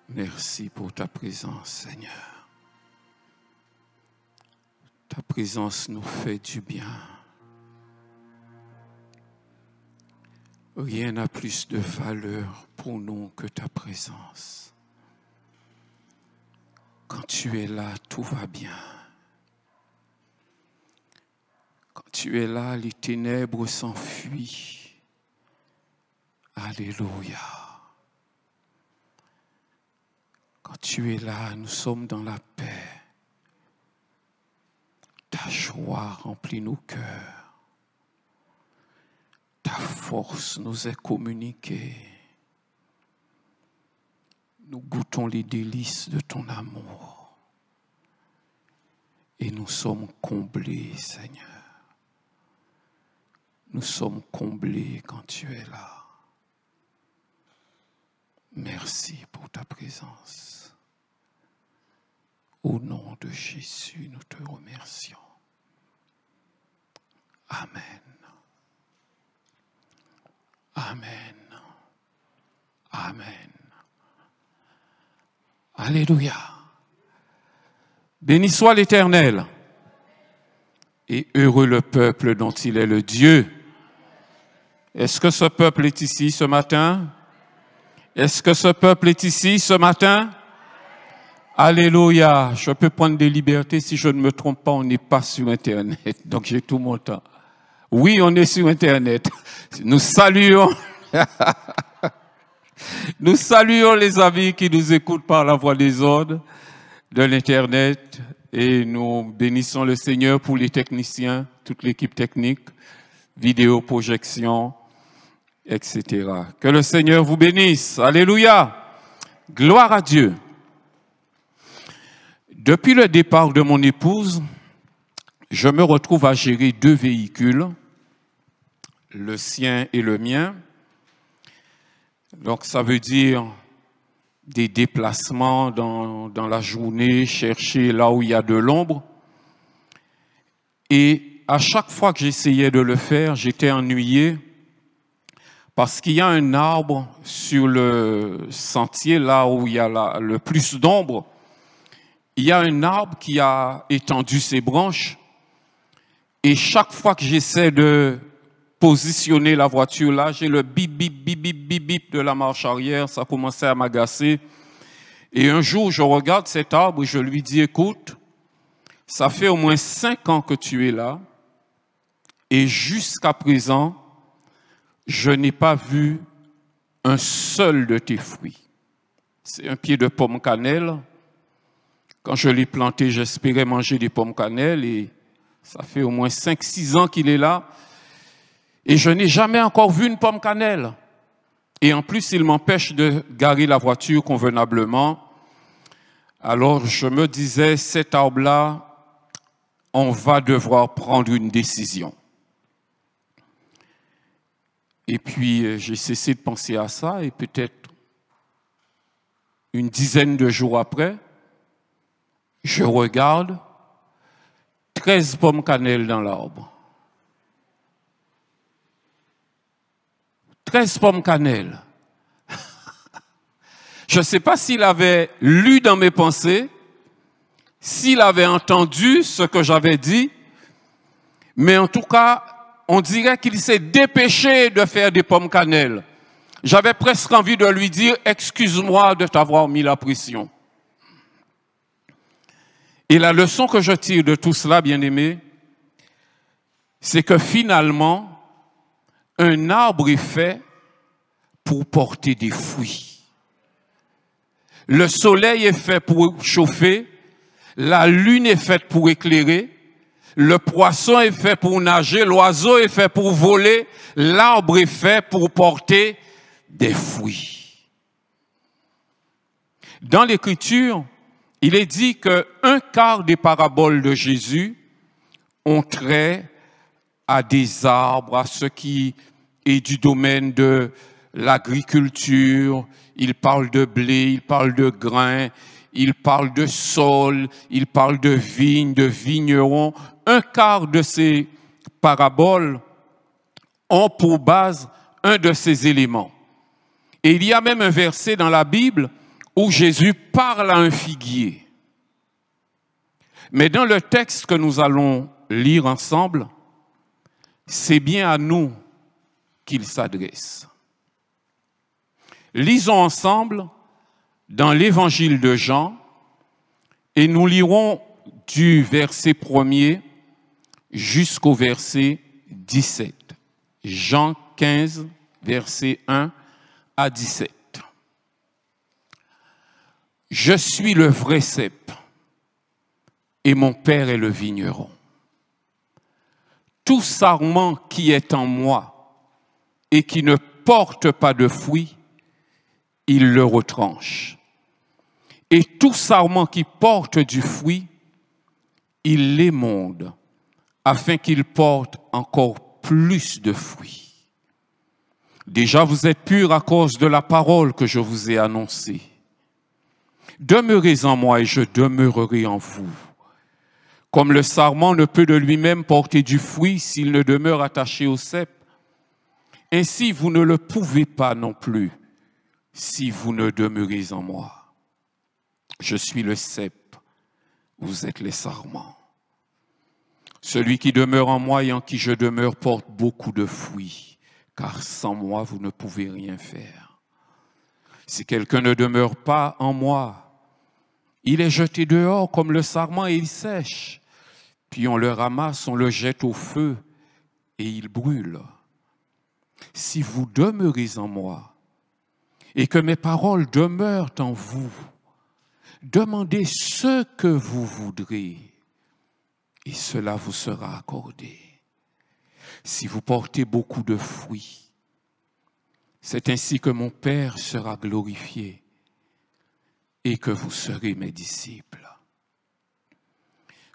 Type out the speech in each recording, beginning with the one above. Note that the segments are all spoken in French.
Merci pour ta présence, Seigneur. Ta présence nous fait du bien. Rien n'a plus de valeur pour nous que ta présence. Quand tu es là, tout va bien. Quand tu es là, les ténèbres s'enfuient. Alléluia. Quand tu es là, nous sommes dans la paix. Ta joie remplit nos cœurs. Ta force nous est communiquée. Nous goûtons les délices de ton amour. Et nous sommes comblés, Seigneur. Nous sommes comblés quand tu es là. Merci pour ta présence. Au nom de Jésus, nous te remercions. Amen. Amen. Amen. Alléluia. Béni soit l'Éternel. Et heureux le peuple dont il est le Dieu. Est-ce que ce peuple est ici ce matin? Est-ce que ce peuple est ici ce matin? Alléluia. Je peux prendre des libertés. Si je ne me trompe pas, on n'est pas sur Internet. Donc j'ai tout mon temps. Oui, on est sur Internet. Nous saluons. Nous saluons les amis qui nous écoutent par la voix des ondes de l'Internet. Et nous bénissons le Seigneur pour les techniciens, toute l'équipe technique, vidéo, projection, etc. Que le Seigneur vous bénisse. Alléluia. Gloire à Dieu. Depuis le départ de mon épouse, je me retrouve à gérer 2 véhicules, le sien et le mien. Donc ça veut dire des déplacements dans la journée, chercher là où il y a de l'ombre. Et à chaque fois que j'essayais de le faire, j'étais ennuyé parce qu'il y a un arbre sur le sentier, là où il y a le plus d'ombre. Il y a un arbre qui a étendu ses branches et chaque fois que j'essaie de positionner la voiture là, j'ai le bip, bip, bip, bip, bip, bip de la marche arrière, ça commençait à m'agacer. Et un jour, je regarde cet arbre et je lui dis, écoute, ça fait au moins 5 ans que tu es là et jusqu'à présent, je n'ai pas vu un seul de tes fruits. C'est un pied de pomme cannelle. Quand je l'ai planté, j'espérais manger des pommes cannelle et ça fait au moins 5-6 ans qu'il est là. Et je n'ai jamais encore vu une pomme cannelle. Et en plus, il m'empêche de garer la voiture convenablement. Alors je me disais, cet arbre-là, on va devoir prendre une décision. Et puis, j'ai cessé de penser à ça et peut-être une dizaine de jours après, je regarde 13 pommes cannelle dans l'arbre. 13 pommes cannelle. Je ne sais pas s'il avait lu dans mes pensées, s'il avait entendu ce que j'avais dit, mais en tout cas, on dirait qu'il s'est dépêché de faire des pommes cannelle. J'avais presque envie de lui dire « Excuse-moi de t'avoir mis la pression ». Et la leçon que je tire de tout cela, bien-aimés, c'est que finalement, un arbre est fait pour porter des fruits. Le soleil est fait pour chauffer, la lune est faite pour éclairer, le poisson est fait pour nager, l'oiseau est fait pour voler, l'arbre est fait pour porter des fruits. Dans l'Écriture, il est dit qu'un quart des paraboles de Jésus ont trait à des arbres, à ce qui est du domaine de l'agriculture. Il parle de blé, il parle de grains, il parle de sol, il parle de vignes, de vignerons. Un quart de ces paraboles ont pour base un de ces éléments. Et il y a même un verset dans la Bible où Jésus parle à un figuier. Mais dans le texte que nous allons lire ensemble, c'est bien à nous qu'il s'adresse. Lisons ensemble dans l'évangile de Jean et nous lirons du verset 1er jusqu'au verset 17. Jean 15, verset 1 à 17. Je suis le vrai cep et mon Père est le vigneron. Tout sarment qui est en moi et qui ne porte pas de fruits, il le retranche. Et tout sarment qui porte du fruit, il l'émonde, afin qu'il porte encore plus de fruits. Déjà vous êtes purs à cause de la parole que je vous ai annoncée. Demeurez en moi et je demeurerai en vous. Comme le sarment ne peut de lui-même porter du fruit s'il ne demeure attaché au cep, ainsi vous ne le pouvez pas non plus si vous ne demeurez en moi. Je suis le cep, vous êtes les sarments. Celui qui demeure en moi et en qui je demeure porte beaucoup de fruits, car sans moi vous ne pouvez rien faire. Si quelqu'un ne demeure pas en moi, il est jeté dehors comme le sarment et il sèche. Puis on le ramasse, on le jette au feu et il brûle. Si vous demeurez en moi et que mes paroles demeurent en vous, demandez ce que vous voudrez et cela vous sera accordé. Si vous portez beaucoup de fruits, c'est ainsi que mon Père sera glorifié et que vous serez mes disciples.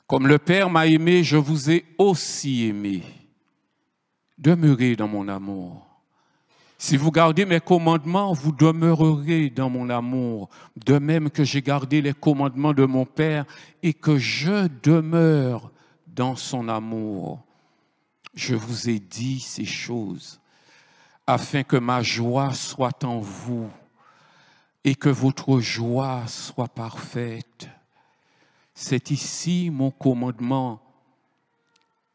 Comme le Père m'a aimé, je vous ai aussi aimé. Demeurez dans mon amour. Si vous gardez mes commandements, vous demeurerez dans mon amour, de même que j'ai gardé les commandements de mon Père et que je demeure dans son amour. Je vous ai dit ces choses afin que ma joie soit en vous et que votre joie soit parfaite. C'est ici mon commandement.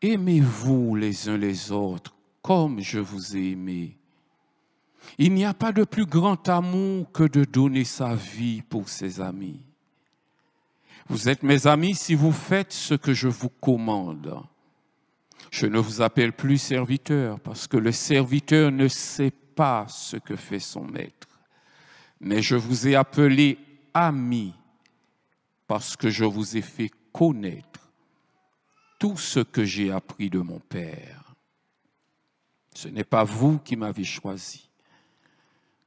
Aimez-vous les uns les autres comme je vous ai aimé. Il n'y a pas de plus grand amour que de donner sa vie pour ses amis. Vous êtes mes amis si vous faites ce que je vous commande. Je ne vous appelle plus serviteur parce que le serviteur ne sait pas ce que fait son maître. Mais je vous ai appelé amis parce que je vous ai fait connaître tout ce que j'ai appris de mon Père. Ce n'est pas vous qui m'avez choisi,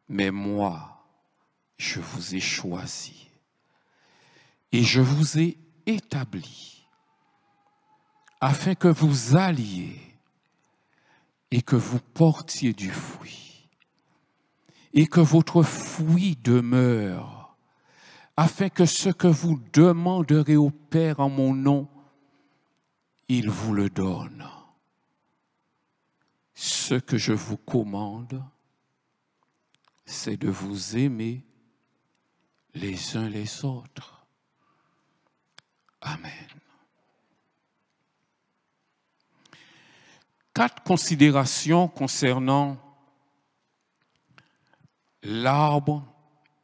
mais moi, je vous ai choisi et je vous ai établi afin que vous alliez et que vous portiez du fruit et que votre fruit demeure, afin que ce que vous demanderez au Père en mon nom, il vous le donne. Ce que je vous commande, c'est de vous aimer les uns les autres. Amen. 4 considérations concernant l'arbre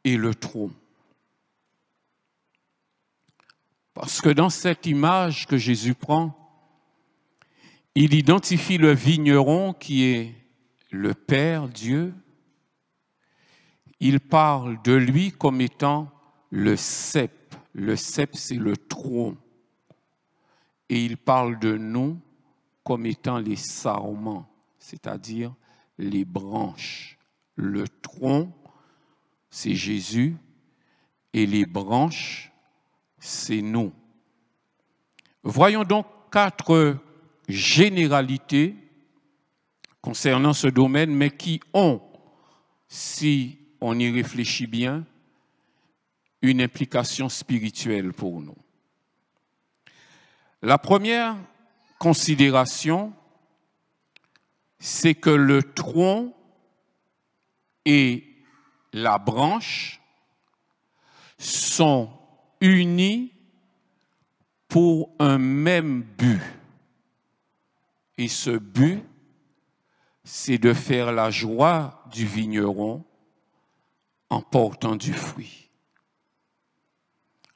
et le tronc. Parce que dans cette image que Jésus prend, il identifie le vigneron qui est le Père Dieu. Il parle de lui comme étant le cep. Le cep, c'est le tronc. Et il parle de nous comme étant les sarments, c'est-à-dire les branches. Le tronc, c'est Jésus, et les branches, c'est nous. Voyons donc 4 généralités concernant ce domaine, mais qui ont, si on y réfléchit bien, une implication spirituelle pour nous. La première considération, c'est que le tronc et la branche sont unis pour un même but. Et ce but, c'est de faire la joie du vigneron en portant du fruit.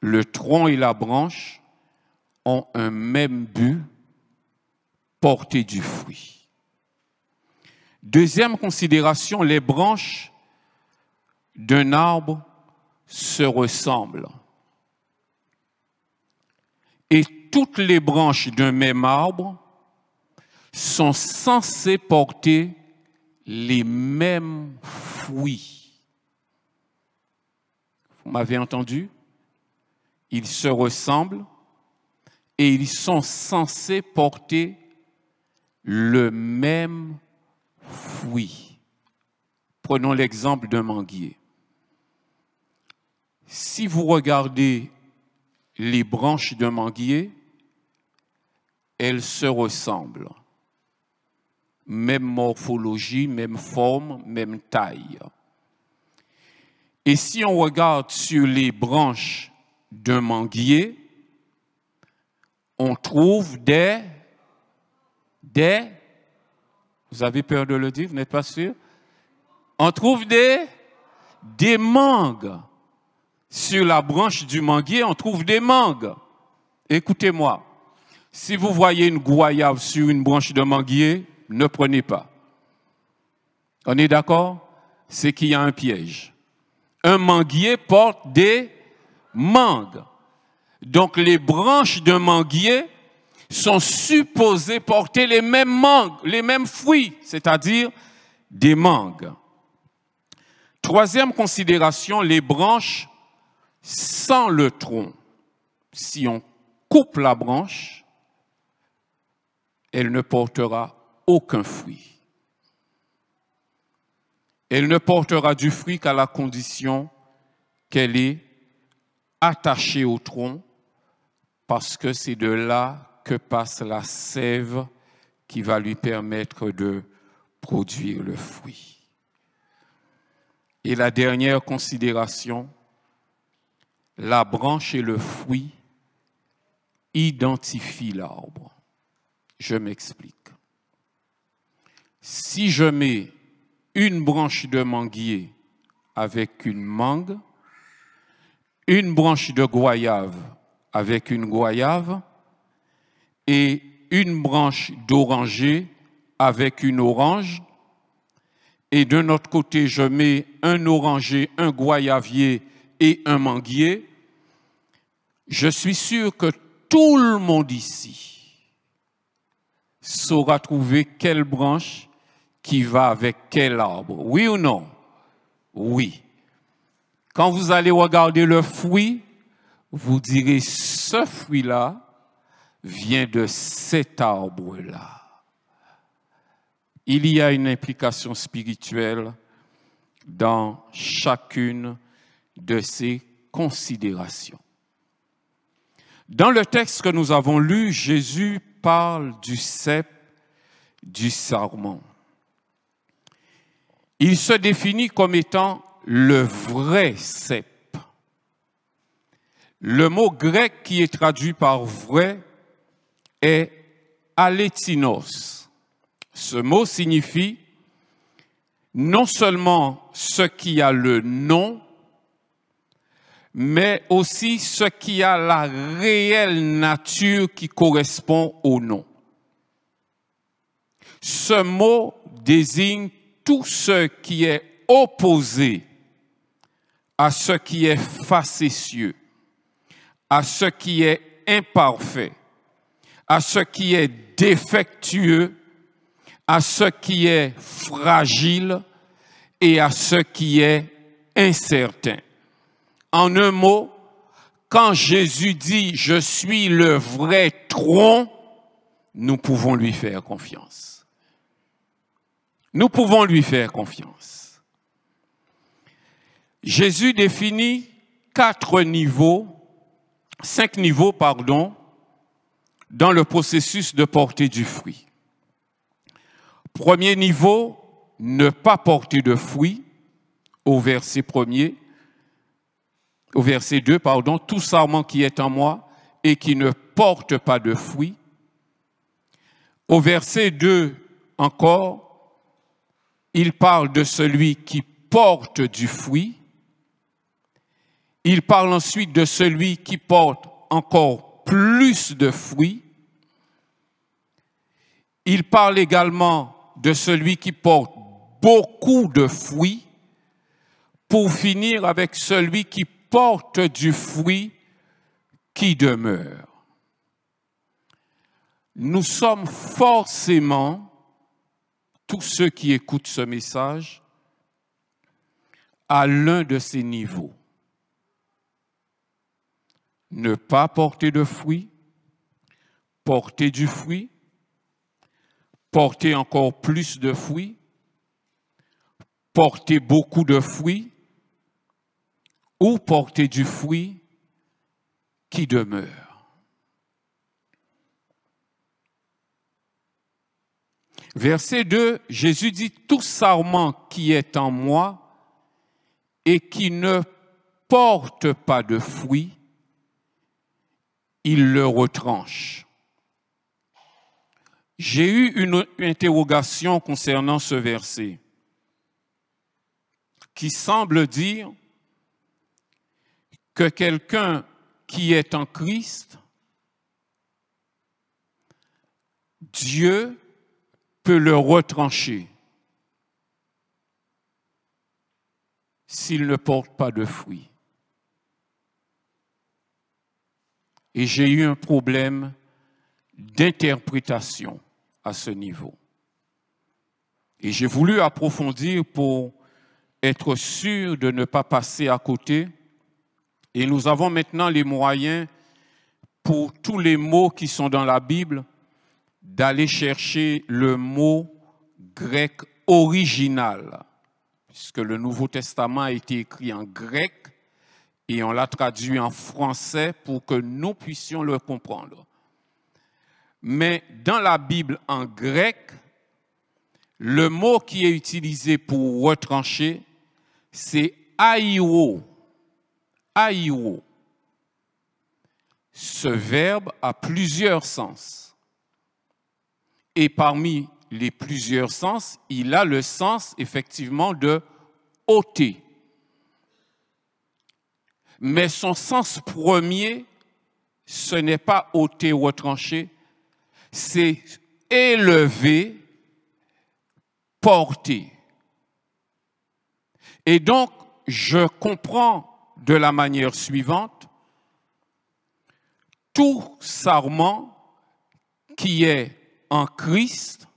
Le tronc et la branche ont un même but, porter du fruit. Deuxième considération, les branches d'un arbre se ressemblent. Et toutes les branches d'un même arbre sont censées porter les mêmes fruits. Vous m'avez entendu? Ils se ressemblent et ils sont censés porter le même fruit. Prenons l'exemple d'un manguier. Si vous regardez les branches d'un manguier, elles se ressemblent. Même morphologie, même forme, même taille. Et si on regarde sur les branches d'un manguier, on trouve vous avez peur de le dire, vous n'êtes pas sûr? On trouve des mangues. Sur la branche du manguier, on trouve des mangues. Écoutez-moi, si vous voyez une goyave sur une branche de manguier, ne prenez pas. On est d'accord? C'est qu'il y a un piège. Un manguier porte des mangues. Donc les branches d'un manguier sont supposées porter les mêmes mangues, les mêmes fruits, c'est-à-dire des mangues. Troisième considération, les branches sans le tronc. Si on coupe la branche, elle ne portera aucun fruit. Elle ne portera du fruit qu'à la condition qu'elle est attachée au tronc, parce que c'est de là que passe la sève qui va lui permettre de produire le fruit. Et la dernière considération, la branche et le fruit identifient l'arbre. Je m'explique. Si je mets une branche de manguier avec une mangue, une branche de goyave avec une goyave et une branche d'oranger avec une orange, et d'un autre côté, je mets un oranger, un goyavier et un manguier, je suis sûr que tout le monde ici saura trouver quelle branche qui va avec quel arbre. Oui ou non? Oui. Quand vous allez regarder le fruit, vous direz, ce fruit-là vient de cet arbre-là. Il y a une implication spirituelle dans chacune de ces considérations. Dans le texte que nous avons lu, Jésus parle du cep, du sarment. Il se définit comme étant le vrai cep. Le mot grec qui est traduit par vrai est alétinos. Ce mot signifie non seulement ce qui a le nom, mais aussi ce qui a la réelle nature qui correspond au nom. Ce mot désigne tout ce qui est opposé à ce qui est facétieux, à ce qui est imparfait, à ce qui est défectueux, à ce qui est fragile et à ce qui est incertain. En un mot, quand Jésus dit « Je suis le vrai tronc », nous pouvons lui faire confiance. Nous pouvons lui faire confiance. Jésus définit 5 niveaux, dans le processus de porter du fruit. Premier niveau, ne pas porter de fruit, au verset 1er. au verset 2, pardon, tout sarment qui est en moi et qui ne porte pas de fruits. Au verset 2 encore, il parle de celui qui porte du fruit. Il parle ensuite de celui qui porte encore plus de fruits. Il parle également de celui qui porte beaucoup de fruits, pour finir avec celui qui porte du fruit qui demeure. Nous sommes forcément, tous ceux qui écoutent ce message, à l'un de ces niveaux. Ne pas porter de fruits, porter du fruit, porter encore plus de fruits, porter beaucoup de fruits, ou porter du fruit qui demeure. Verset 2, Jésus dit, tout sarment qui est en moi et qui ne porte pas de fruits, il le retranche. J'ai eu une interrogation concernant ce verset qui semble dire que quelqu'un qui est en Christ, Dieu peut le retrancher s'il ne porte pas de fruits. Et j'ai eu un problème d'interprétation à ce niveau. Et j'ai voulu approfondir pour être sûr de ne pas passer à côté. Et nous avons maintenant les moyens, pour tous les mots qui sont dans la Bible, d'aller chercher le mot grec original, puisque le Nouveau Testament a été écrit en grec et on l'a traduit en français pour que nous puissions le comprendre. Mais dans la Bible en grec, le mot qui est utilisé pour retrancher, c'est airo. Airo. Ce verbe a plusieurs sens. Et parmi les plusieurs sens, il a le sens effectivement de ôter. Mais son sens premier, ce n'est pas ôter, retrancher, c'est élever, porter. Et donc, je comprends de la manière suivante, tout sarment qui est en Christ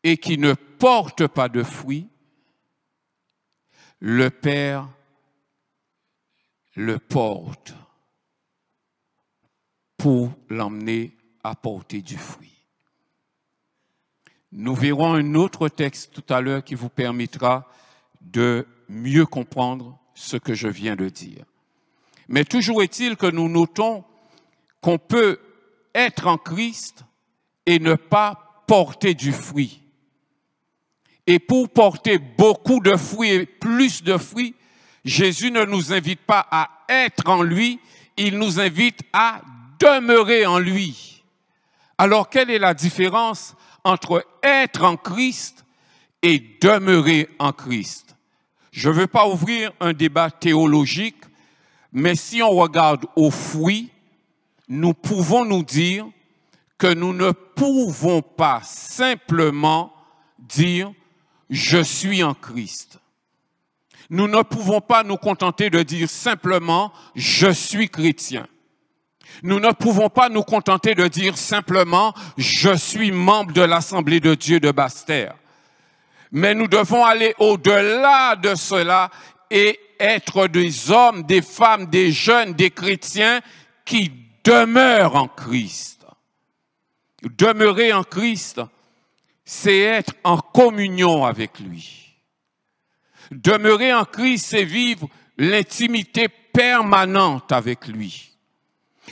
et qui ne porte pas de fruits, le Père le porte pour l'emmener à porter du fruit. Nous verrons un autre texte tout à l'heure qui vous permettra de mieux comprendre ce que je viens de dire. Mais toujours est-il que nous notons qu'on peut être en Christ et ne pas porter du fruit. Et pour porter beaucoup de fruits et plus de fruits, Jésus ne nous invite pas à être en lui, il nous invite à demeurer en lui. Alors, quelle est la différence entre être en Christ et demeurer en Christ? Je ne veux pas ouvrir un débat théologique, mais si on regarde aux fruits, nous pouvons nous dire que nous ne pouvons pas simplement dire « je suis en Christ ». Nous ne pouvons pas nous contenter de dire simplement « je suis chrétien ». Nous ne pouvons pas nous contenter de dire simplement « je suis membre de l'Assemblée de Dieu de Basse-Terre ». Mais nous devons aller au-delà de cela et être des hommes, des femmes, des jeunes, des chrétiens qui demeurent en Christ. Demeurer en Christ, c'est être en communion avec lui. Demeurer en Christ, c'est vivre l'intimité permanente avec lui.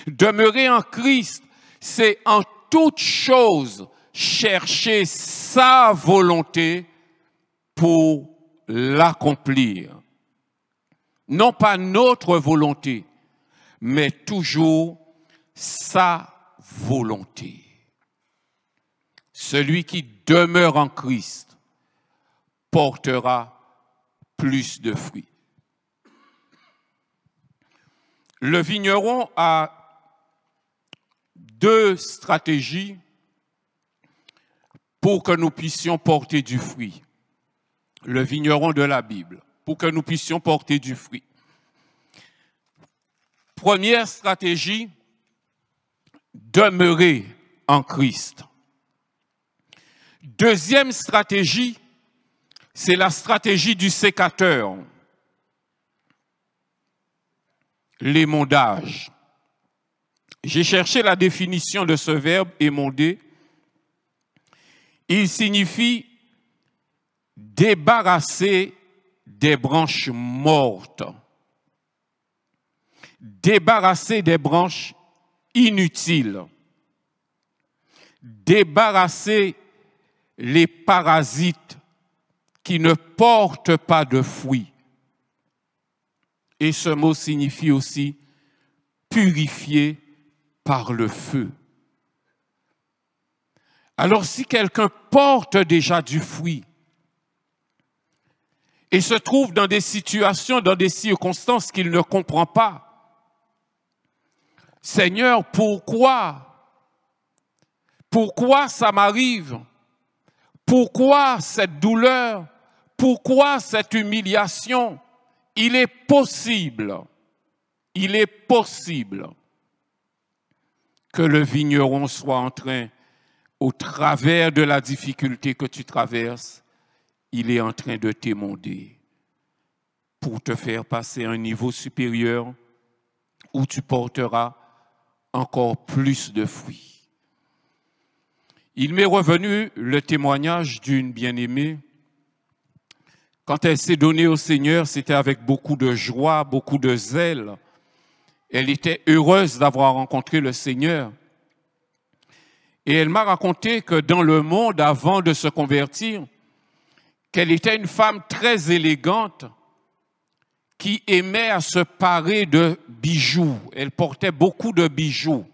Demeurer en Christ, c'est en toute chose chercher sa volonté pour l'accomplir. Non pas notre volonté, mais toujours sa volonté. Celui qui demeure en Christ portera plus de fruits. Le vigneron a deux stratégies pour que nous puissions porter du fruit. Le vigneron de la Bible, pour que nous puissions porter du fruit. Première stratégie, demeurer en Christ. Deuxième stratégie, c'est la stratégie du sécateur, l'émondage. J'ai cherché la définition de ce verbe émonder. Il signifie débarrasser des branches mortes, débarrasser des branches inutiles, débarrasser les parasites qui ne portent pas de fruits. Et ce mot signifie aussi purifier par le feu. Alors si quelqu'un porte déjà du fruit et se trouve dans des situations, dans des circonstances qu'il ne comprend pas, Seigneur, pourquoi ça m'arrive? Pourquoi cette douleur? Pourquoi cette humiliation? Il est possible que le vigneron soit en train, au travers de la difficulté que tu traverses, il est en train de t'émonder pour te faire passer à un niveau supérieur où tu porteras encore plus de fruits. Il m'est revenu le témoignage d'une bien-aimée. Quand elle s'est donnée au Seigneur, c'était avec beaucoup de joie, beaucoup de zèle. Elle était heureuse d'avoir rencontré le Seigneur. Et elle m'a raconté que dans le monde, avant de se convertir, qu'elle était une femme très élégante qui aimait à se parer de bijoux. Elle portait beaucoup de bijoux.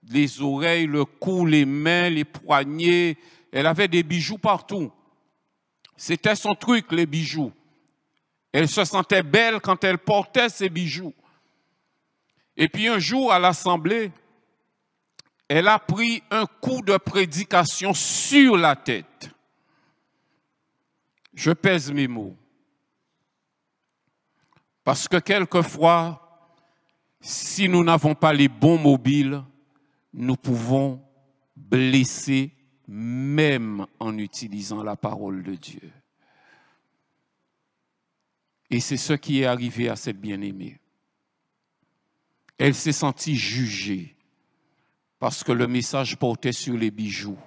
Les oreilles, le cou, les mains, les poignets. Elle avait des bijoux partout. C'était son truc, les bijoux. Elle se sentait belle quand elle portait ses bijoux. Et puis un jour, à l'assemblée, elle a pris un coup de prédication sur la tête. Je pèse mes mots. Parce que quelquefois, si nous n'avons pas les bons mobiles, nous pouvons blesser même en utilisant la parole de Dieu. Et c'est ce qui est arrivé à cette bien-aimée. Elle s'est sentie jugée parce que le message portait sur les bijoux,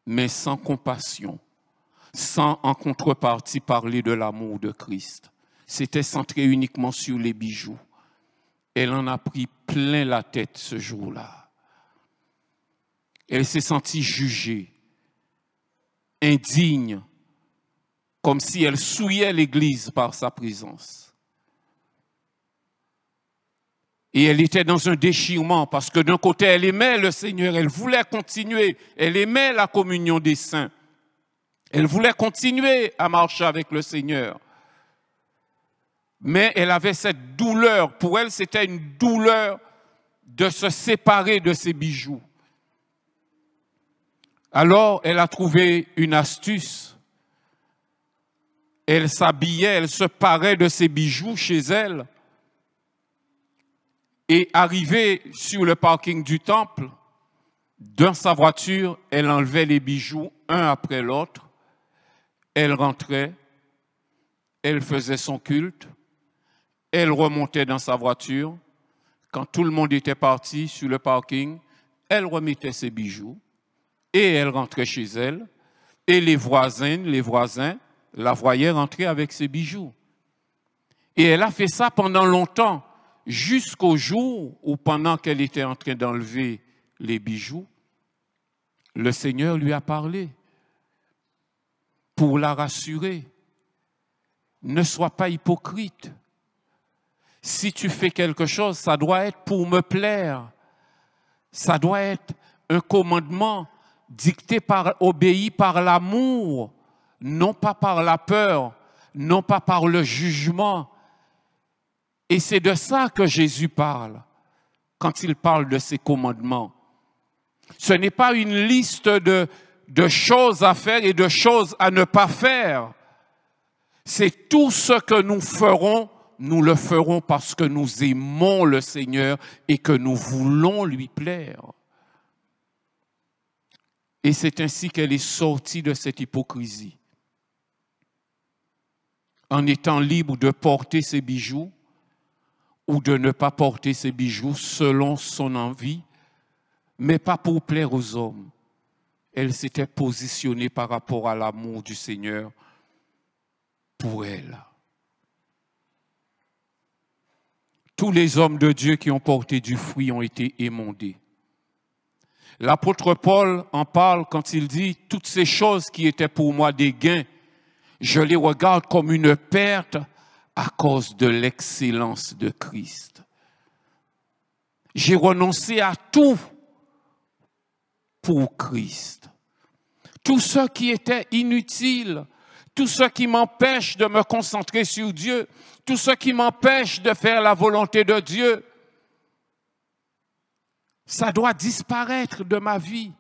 mais sans compassion, sans en contrepartie parler de l'amour de Christ. C'était centré uniquement sur les bijoux. Elle en a pris plein la tête ce jour-là. Elle s'est sentie jugée, indigne, comme si elle souillait l'Église par sa présence. Et elle était dans un déchirement parce que d'un côté, elle aimait le Seigneur, elle voulait continuer, elle aimait la communion des saints. Elle voulait continuer à marcher avec le Seigneur. Mais elle avait cette douleur. Pour elle, c'était une douleur de se séparer de ses bijoux. Alors, elle a trouvé une astuce. Elle s'habillait, elle se parait de ses bijoux chez elle. Et arrivée sur le parking du temple, dans sa voiture, elle enlevait les bijoux un après l'autre. Elle rentrait, elle faisait son culte, elle remontait dans sa voiture. Quand tout le monde était parti sur le parking, elle remettait ses bijoux et elle rentrait chez elle. Et les voisins la voyaient rentrer avec ses bijoux. Et elle a fait ça pendant longtemps, jusqu'au jour où, pendant qu'elle était en train d'enlever les bijoux, le Seigneur lui a parlé pour la rassurer. Ne sois pas hypocrite. Si tu fais quelque chose, ça doit être pour me plaire. Ça doit être un commandement obéi par l'amour, non pas par la peur, non pas par le jugement. Et c'est de ça que Jésus parle quand il parle de ses commandements. Ce n'est pas une liste de choses à faire et de choses à ne pas faire. C'est tout ce que nous ferons, nous le ferons parce que nous aimons le Seigneur et que nous voulons lui plaire. Et c'est ainsi qu'elle est sortie de cette hypocrisie. En étant libre de porter ses bijoux ou de ne pas porter ses bijoux selon son envie, mais pas pour plaire aux hommes. Elle s'était positionnée par rapport à l'amour du Seigneur pour elle. Tous les hommes de Dieu qui ont porté du fruit ont été émondés. L'apôtre Paul en parle quand il dit « Toutes ces choses qui étaient pour moi des gains, je les regarde comme une perte à cause de l'excellence de Christ. J'ai renoncé à tout pour Christ. Tout ce qui était inutile, tout ce qui m'empêche de me concentrer sur Dieu, tout ce qui m'empêche de faire la volonté de Dieu, ça doit disparaître de ma vie.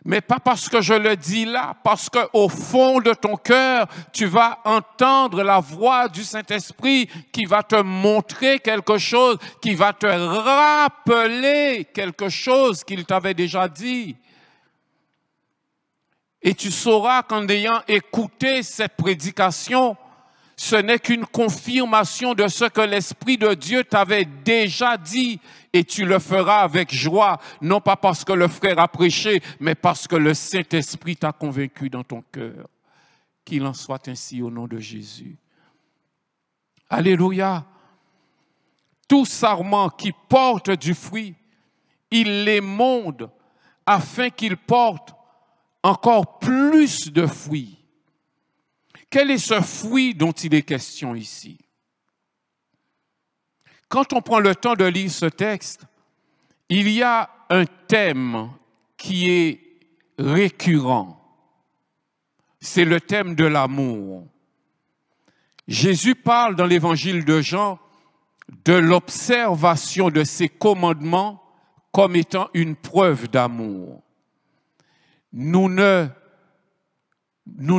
Mais pas parce que je le dis là, parce qu'au fond de ton cœur, tu vas entendre la voix du Saint-Esprit qui va te montrer quelque chose, qui va te rappeler quelque chose qu'il t'avait déjà dit. Et tu sauras qu'en ayant écouté cette prédication, ce n'est qu'une confirmation de ce que l'Esprit de Dieu t'avait déjà dit. Et tu le feras avec joie, non pas parce que le frère a prêché, mais parce que le Saint-Esprit t'a convaincu dans ton cœur. Qu'il en soit ainsi au nom de Jésus. Alléluia. Tout sarment qui porte du fruit, il l'émonde afin qu'il porte encore plus de fruits. Quel est ce fruit dont il est question ici? Quand on prend le temps de lire ce texte, il y a un thème qui est récurrent. C'est le thème de l'amour. Jésus parle dans l'évangile de Jean de l'observation de ses commandements comme étant une preuve d'amour. Nous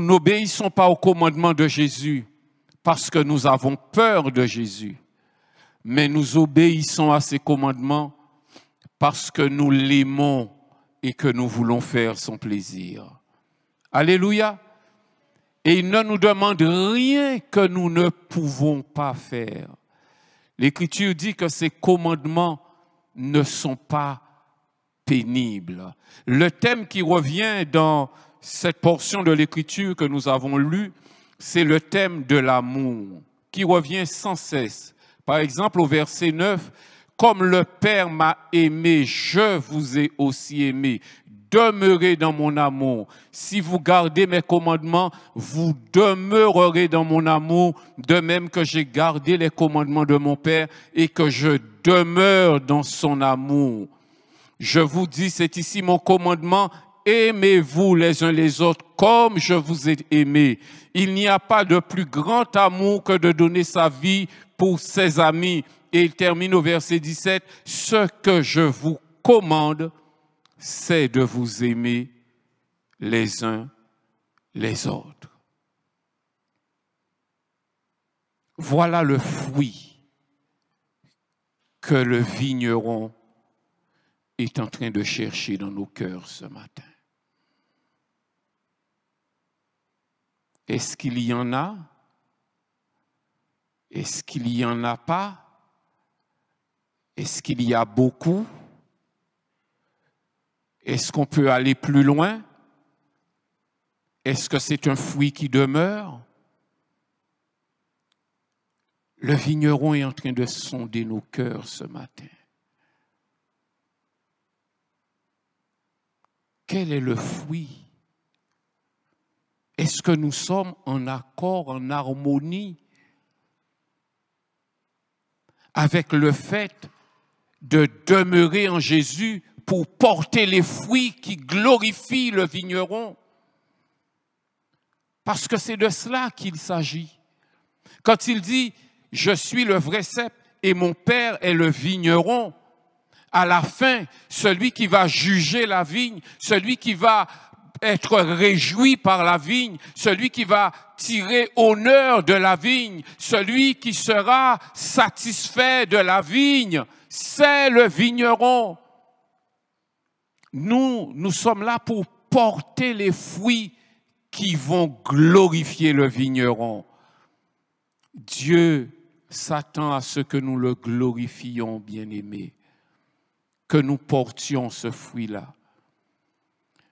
n'obéissons pas aux commandements de Jésus parce que nous avons peur de Jésus, mais nous obéissons à ses commandements parce que nous l'aimons et que nous voulons faire son plaisir. Alléluia. Et il ne nous demande rien que nous ne pouvons pas faire. L'Écriture dit que ces commandements ne sont pas pénibles. Le thème qui revient dans cette portion de l'Écriture que nous avons lue, c'est le thème de l'amour, qui revient sans cesse. Par exemple, au verset 9, « Comme le Père m'a aimé, je vous ai aussi aimé. Demeurez dans mon amour. Si vous gardez mes commandements, vous demeurerez dans mon amour, de même que j'ai gardé les commandements de mon Père et que je demeure dans son amour. Je vous dis, c'est ici mon commandement, aimez-vous les uns les autres comme je vous ai aimé. Il n'y a pas de plus grand amour que de donner sa vie pour ses amis. » Et il termine au verset 17, « Ce que je vous commande, c'est de vous aimer les uns les autres. » Voilà le fruit que le vigneron est en train de chercher dans nos cœurs ce matin. Est-ce qu'il y en a? Est-ce qu'il n'y en a pas? Est-ce qu'il y a beaucoup? Est-ce qu'on peut aller plus loin? Est-ce que c'est un fruit qui demeure? Le vigneron est en train de sonder nos cœurs ce matin. Quel est le fruit? Est-ce que nous sommes en accord, en harmonie avec le fait de demeurer en Jésus pour porter les fruits qui glorifient le vigneron. Parce que c'est de cela qu'il s'agit. Quand il dit « Je suis le vrai cep et mon Père est le vigneron », à la fin, celui qui va juger la vigne, celui qui va être réjoui par la vigne, celui qui va tirer honneur de la vigne, celui qui sera satisfait de la vigne, c'est le vigneron. Nous sommes là pour porter les fruits qui vont glorifier le vigneron. Dieu s'attend à ce que nous le glorifions, bien-aimés, que nous portions ce fruit-là.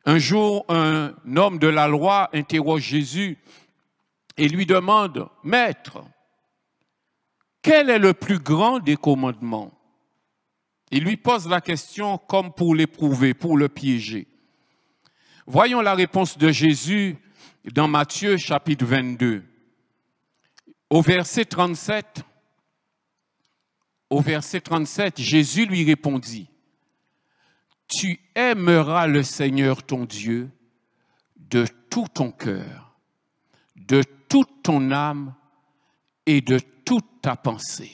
Un jour, un homme de la loi interroge Jésus et lui demande, « Maître, quel est le plus grand des commandements ?» Il lui pose la question comme pour l'éprouver, pour le piéger. Voyons la réponse de Jésus dans Matthieu chapitre 22. Au verset 37, Jésus lui répondit, « Tu aimeras le Seigneur ton Dieu de tout ton cœur, de toute ton âme et de toute ta pensée. »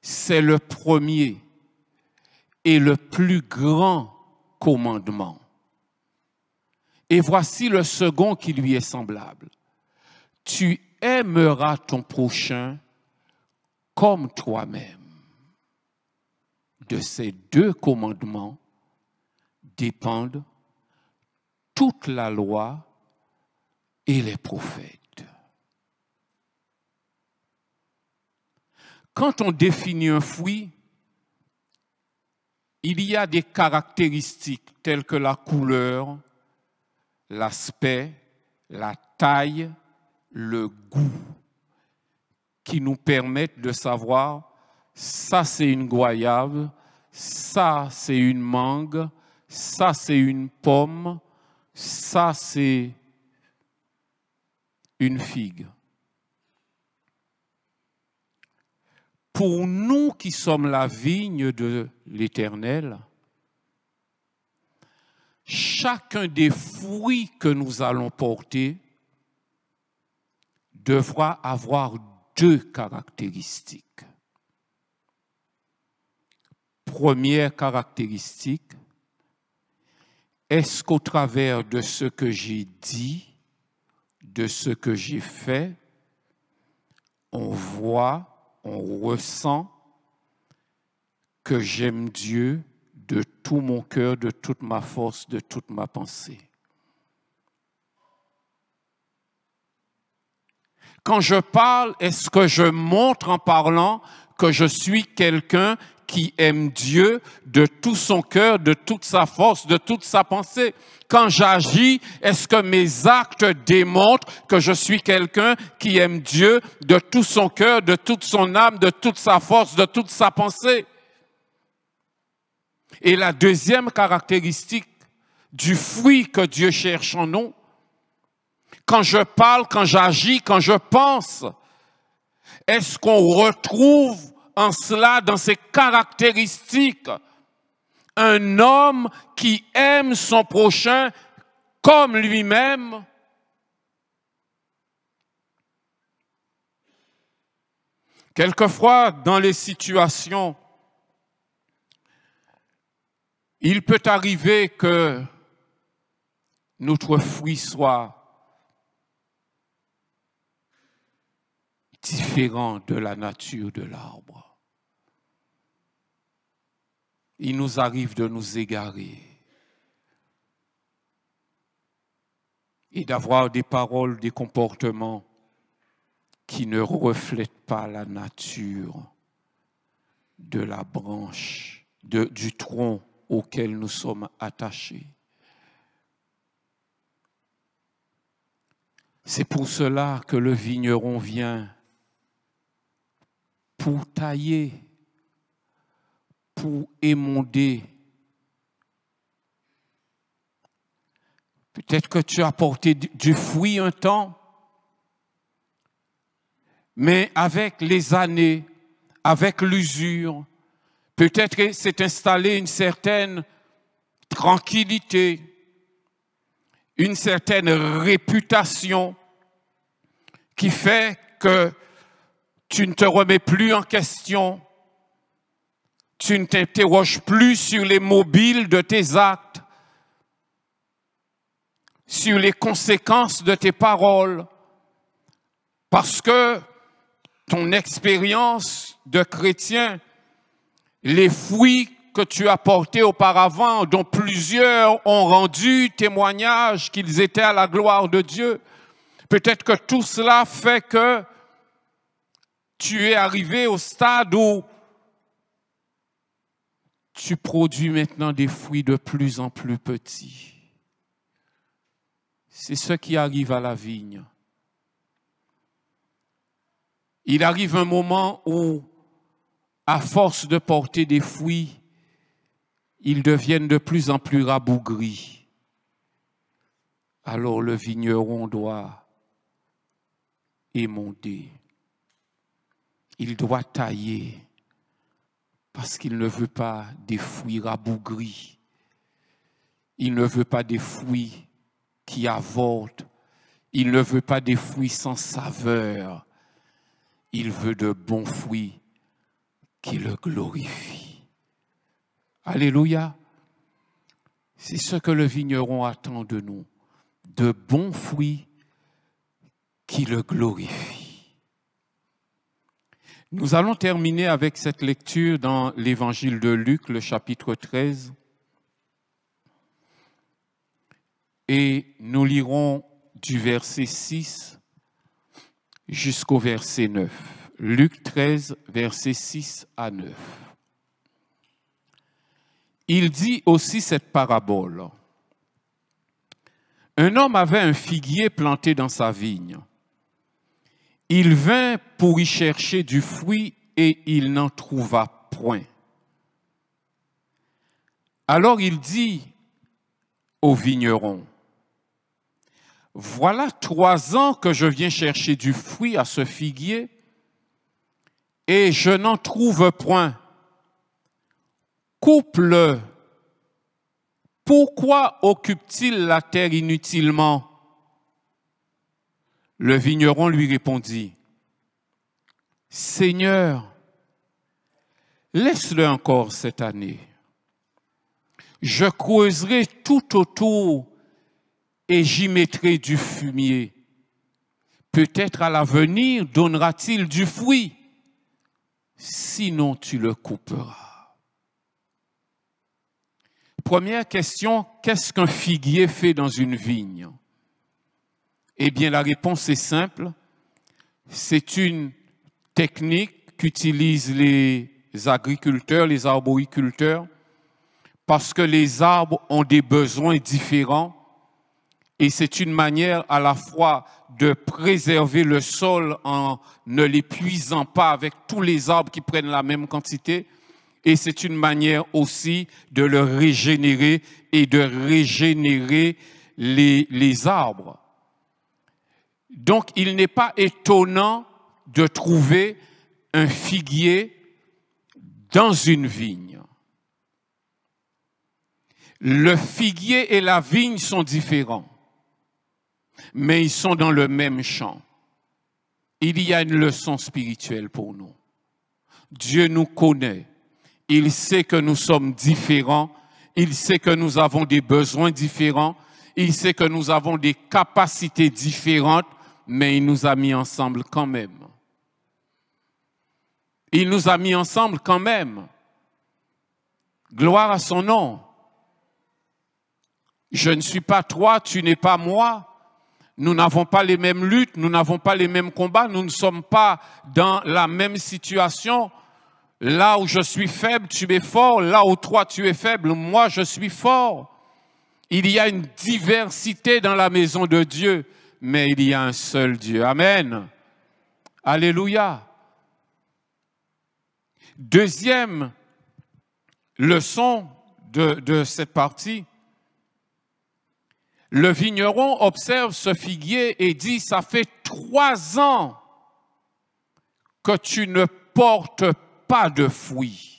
C'est le premier et le plus grand commandement. Et voici le second qui lui est semblable. Tu aimeras ton prochain comme toi-même. De ces deux commandements dépendent toute la loi et les prophètes. Quand on définit un fruit, il y a des caractéristiques telles que la couleur, l'aspect, la taille, le goût, qui nous permettent de savoir ça c'est une goyave, ça c'est une mangue, ça c'est une pomme, ça c'est une figue. Pour nous qui sommes la vigne de l'Éternel, chacun des fruits que nous allons porter devra avoir deux caractéristiques. Première caractéristique, est-ce qu'au travers de ce que j'ai dit, de ce que j'ai fait, on voit, on ressent que j'aime Dieu de tout mon cœur, de toute ma force, de toute ma pensée. Quand je parle, est-ce que je montre en parlant que je suis quelqu'un qui aime Dieu de tout son cœur, de toute sa force, de toute sa pensée? Quand j'agis, est-ce que mes actes démontrent que je suis quelqu'un qui aime Dieu de tout son cœur, de toute son âme, de toute sa force, de toute sa pensée? Et la deuxième caractéristique du fruit que Dieu cherche en nous, quand je parle, quand j'agis, quand je pense, est-ce qu'on retrouve en cela, dans ces caractéristiques, un homme qui aime son prochain comme lui-même? Quelquefois, dans les situations, il peut arriver que notre fruit soit différent de la nature de l'arbre. Il nous arrive de nous égarer et d'avoir des paroles, des comportements qui ne reflètent pas la nature de la branche, du tronc auquel nous sommes attachés. C'est pour cela que le vigneron vient pour tailler, pour émonder. Peut-être que tu as porté du fruit un temps, mais avec les années, avec l'usure. Peut-être s'est installée une certaine tranquillité, une certaine réputation qui fait que tu ne te remets plus en question, tu ne t'interroges plus sur les mobiles de tes actes, sur les conséquences de tes paroles, parce que ton expérience de chrétien, les fruits que tu as portés auparavant, dont plusieurs ont rendu témoignage qu'ils étaient à la gloire de Dieu, peut-être que tout cela fait que tu es arrivé au stade où tu produis maintenant des fruits de plus en plus petits. C'est ce qui arrive à la vigne. Il arrive un moment où, à force de porter des fruits, ils deviennent de plus en plus rabougris. Alors le vigneron doit émonder. Il doit tailler parce qu'il ne veut pas des fruits rabougris. Il ne veut pas des fruits qui avortent. Il ne veut pas des fruits sans saveur. Il veut de bons fruits qui le glorifient. Alléluia. C'est ce que le vigneron attend de nous. De bons fruits qui le glorifient. Nous allons terminer avec cette lecture dans l'évangile de Luc, le chapitre 13. Et nous lirons du verset 6 jusqu'au verset 9. Luc 13, versets 6 à 9. Il dit aussi cette parabole. Un homme avait un figuier planté dans sa vigne. Il vint pour y chercher du fruit et il n'en trouva point. Alors il dit au vigneron, « Voilà 3 ans que je viens chercher du fruit à ce figuier et je n'en trouve point. Coupe-le. Pourquoi occupe-t-il la terre inutilement? » Le vigneron lui répondit, « Seigneur, laisse-le encore cette année. Je creuserai tout autour et j'y mettrai du fumier. Peut-être à l'avenir donnera-t-il du fruit. Sinon tu le couperas. » Première question, qu'est-ce qu'un figuier fait dans une vigne? Eh bien, la réponse est simple. C'est une technique qu'utilisent les agriculteurs, les arboriculteurs, parce que les arbres ont des besoins différents et c'est une manière à la fois de préserver le sol en ne l'épuisant pas avec tous les arbres qui prennent la même quantité et c'est une manière aussi de le régénérer et de régénérer les arbres. Donc, il n'est pas étonnant de trouver un figuier dans une vigne. Le figuier et la vigne sont différents, mais ils sont dans le même champ. Il y a une leçon spirituelle pour nous. Dieu nous connaît. Il sait que nous sommes différents. Il sait que nous avons des besoins différents. Il sait que nous avons des capacités différentes, mais il nous a mis ensemble quand même. Il nous a mis ensemble quand même. Gloire à son nom. Je ne suis pas toi, tu n'es pas moi. Nous n'avons pas les mêmes luttes, nous n'avons pas les mêmes combats, nous ne sommes pas dans la même situation. Là où je suis faible, tu es fort. Là où toi, tu es faible, moi, je suis fort. Il y a une diversité dans la maison de Dieu, mais il y a un seul Dieu. Amen. Alléluia. Deuxième leçon de cette partie. Le vigneron observe ce figuier et dit, ça fait 3 ans que tu ne portes pas de fruits.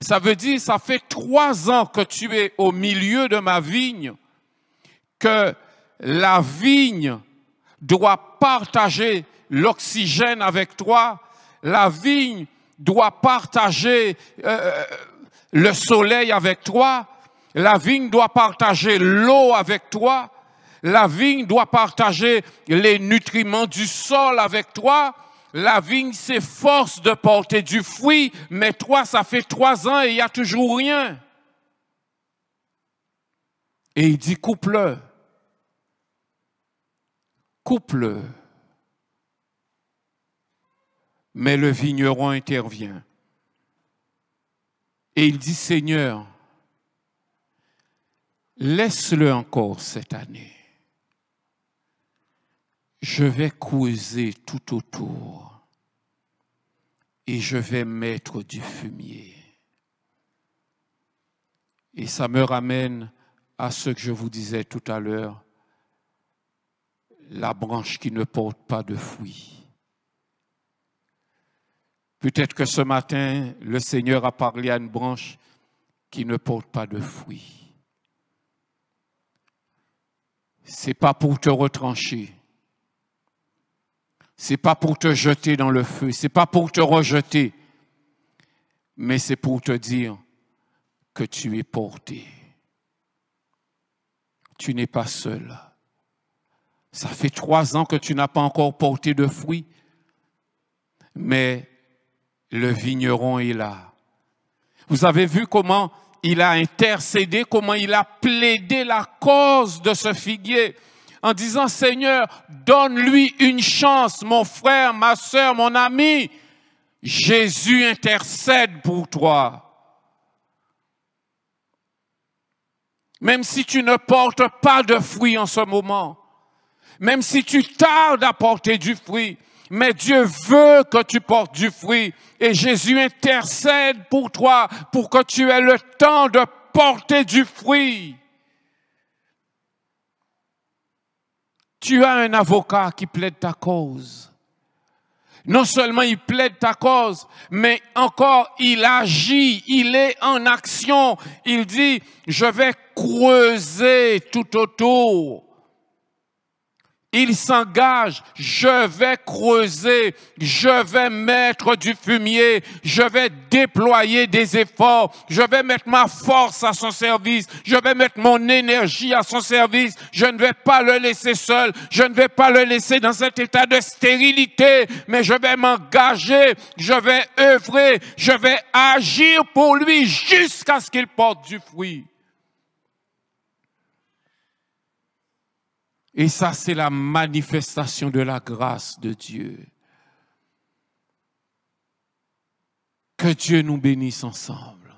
Ça veut dire, ça fait 3 ans que tu es au milieu de ma vigne, que la vigne doit partager l'oxygène avec toi, la vigne doit partager le soleil avec toi, la vigne doit partager l'eau avec toi, la vigne doit partager les nutriments du sol avec toi. La vigne s'efforce de porter du fruit, mais toi, ça fait 3 ans et il n'y a toujours rien. Et il dit, coupe-le. Coupe-le. Mais le vigneron intervient. Et il dit, Seigneur, laisse-le encore cette année. Je vais creuser tout autour et je vais mettre du fumier. Et ça me ramène à ce que je vous disais tout à l'heure, la branche qui ne porte pas de fruits. Peut-être que ce matin, le Seigneur a parlé à une branche qui ne porte pas de fruits. Ce n'est pas pour te retrancher. Ce n'est pas pour te jeter dans le feu. Ce n'est pas pour te rejeter. Mais c'est pour te dire que tu es porté. Tu n'es pas seul. Ça fait 3 ans que tu n'as pas encore porté de fruits. Mais le vigneron est là. Vous avez vu comment il a intercédé, comment il a plaidé la cause de ce figuier en disant, Seigneur, donne-lui une chance, mon frère, ma soeur, mon ami. Jésus intercède pour toi. Même si tu ne portes pas de fruits en ce moment, même si tu tardes à porter du fruit, mais Dieu veut que tu portes du fruit. Et Jésus intercède pour toi, pour que tu aies le temps de porter du fruit. Tu as un avocat qui plaide ta cause. Non seulement il plaide ta cause, mais encore il agit, il est en action. Il dit, je vais creuser tout autour. Il s'engage, je vais creuser, je vais mettre du fumier, je vais déployer des efforts, je vais mettre ma force à son service, je vais mettre mon énergie à son service, je ne vais pas le laisser seul, je ne vais pas le laisser dans cet état de stérilité, mais je vais m'engager, je vais œuvrer, je vais agir pour lui jusqu'à ce qu'il porte du fruit. Et ça, c'est la manifestation de la grâce de Dieu. Que Dieu nous bénisse ensemble.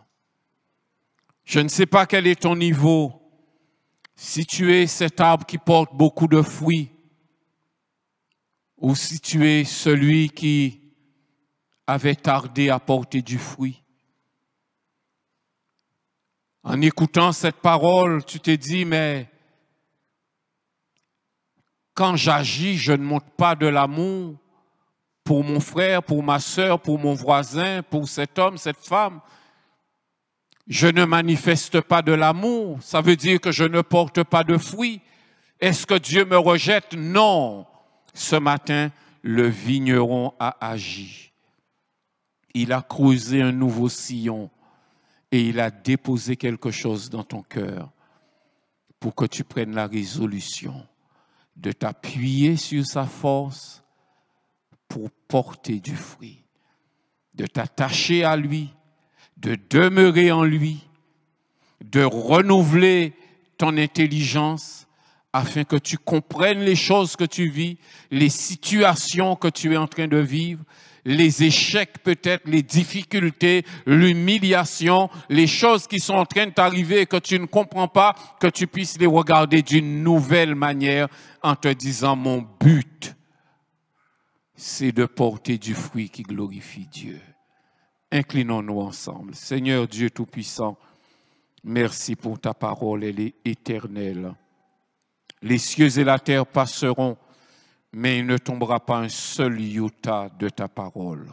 Je ne sais pas quel est ton niveau. Si tu es cet arbre qui porte beaucoup de fruits, ou si tu es celui qui avait tardé à porter du fruit. En écoutant cette parole, tu t'es dit, mais quand j'agis, je ne montre pas de l'amour pour mon frère, pour ma soeur, pour mon voisin, pour cet homme, cette femme. Je ne manifeste pas de l'amour. Ça veut dire que je ne porte pas de fruits. Est-ce que Dieu me rejette? Non. Ce matin, le vigneron a agi. Il a creusé un nouveau sillon et il a déposé quelque chose dans ton cœur pour que tu prennes la résolution de t'appuyer sur sa force pour porter du fruit, de t'attacher à lui, de demeurer en lui, de renouveler ton intelligence afin que tu comprennes les choses que tu vis, les situations que tu es en train de vivre, les échecs peut-être, les difficultés, l'humiliation, les choses qui sont en train de t'arriver et que tu ne comprends pas, que tu puisses les regarder d'une nouvelle manière en te disant, mon but, c'est de porter du fruit qui glorifie Dieu. Inclinons-nous ensemble. Seigneur Dieu Tout-Puissant, merci pour ta parole, elle est éternelle. Les cieux et la terre passeront, mais il ne tombera pas un seul iota de ta parole.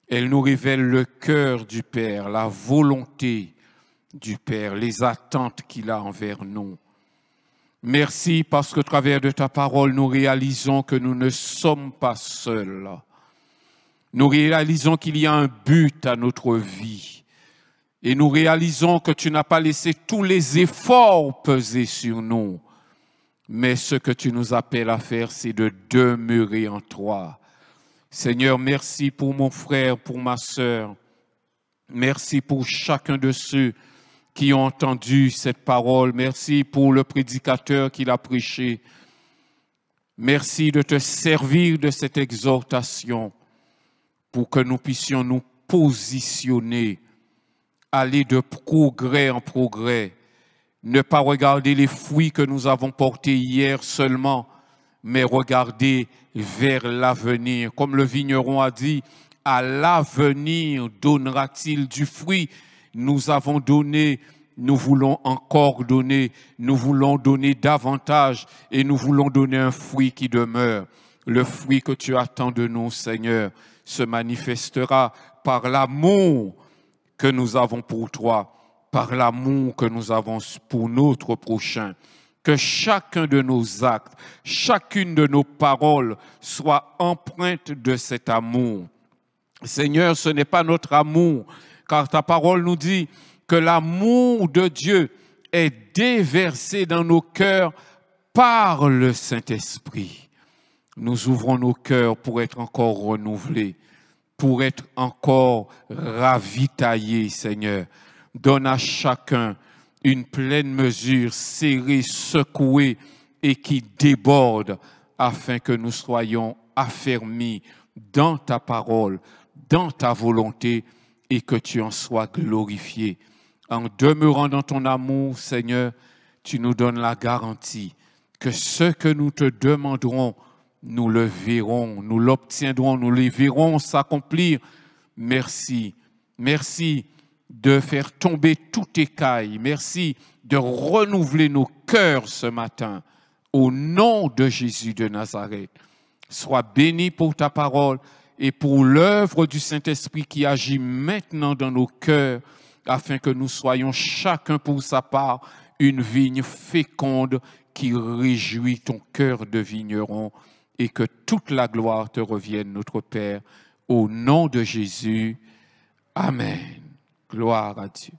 Elle nous révèle le cœur du Père, la volonté du Père, les attentes qu'il a envers nous. Merci parce qu'au travers de ta parole, nous réalisons que nous ne sommes pas seuls. Nous réalisons qu'il y a un but à notre vie. Et nous réalisons que tu n'as pas laissé tous les efforts peser sur nous. Mais ce que tu nous appelles à faire, c'est de demeurer en toi. Seigneur, merci pour mon frère, pour ma sœur. Merci pour chacun de ceux qui ont entendu cette parole. Merci pour le prédicateur qui l'a prêché. Merci de te servir de cette exhortation pour que nous puissions nous positionner, aller de progrès en progrès, ne pas regarder les fruits que nous avons portés hier seulement, mais regarder vers l'avenir. Comme le vigneron a dit, à l'avenir donnera-t-il du fruit. Nous avons donné, nous voulons encore donner, nous voulons donner davantage et nous voulons donner un fruit qui demeure. Le fruit que tu attends de nous, Seigneur, se manifestera par l'amour que nous avons pour toi, par l'amour que nous avons pour notre prochain. Que chacun de nos actes, chacune de nos paroles soit empreinte de cet amour. Seigneur, ce n'est pas notre amour, car ta parole nous dit que l'amour de Dieu est déversé dans nos cœurs par le Saint-Esprit. Nous ouvrons nos cœurs pour être encore renouvelés, pour être encore ravitaillés, Seigneur. Donne à chacun une pleine mesure, serrée, secouée et qui déborde, afin que nous soyons affermis dans ta parole, dans ta volonté, et que tu en sois glorifié. En demeurant dans ton amour, Seigneur, tu nous donnes la garantie que ce que nous te demanderons, nous le verrons, nous l'obtiendrons, nous les verrons s'accomplir. Merci, merci de faire tomber toute écaille. Merci de renouveler nos cœurs ce matin. Au nom de Jésus de Nazareth, sois béni pour ta parole et pour l'œuvre du Saint-Esprit qui agit maintenant dans nos cœurs, afin que nous soyons chacun pour sa part une vigne féconde qui réjouit ton cœur de vigneron, et que toute la gloire te revienne, notre Père, au nom de Jésus. Amen. Gloire à Dieu.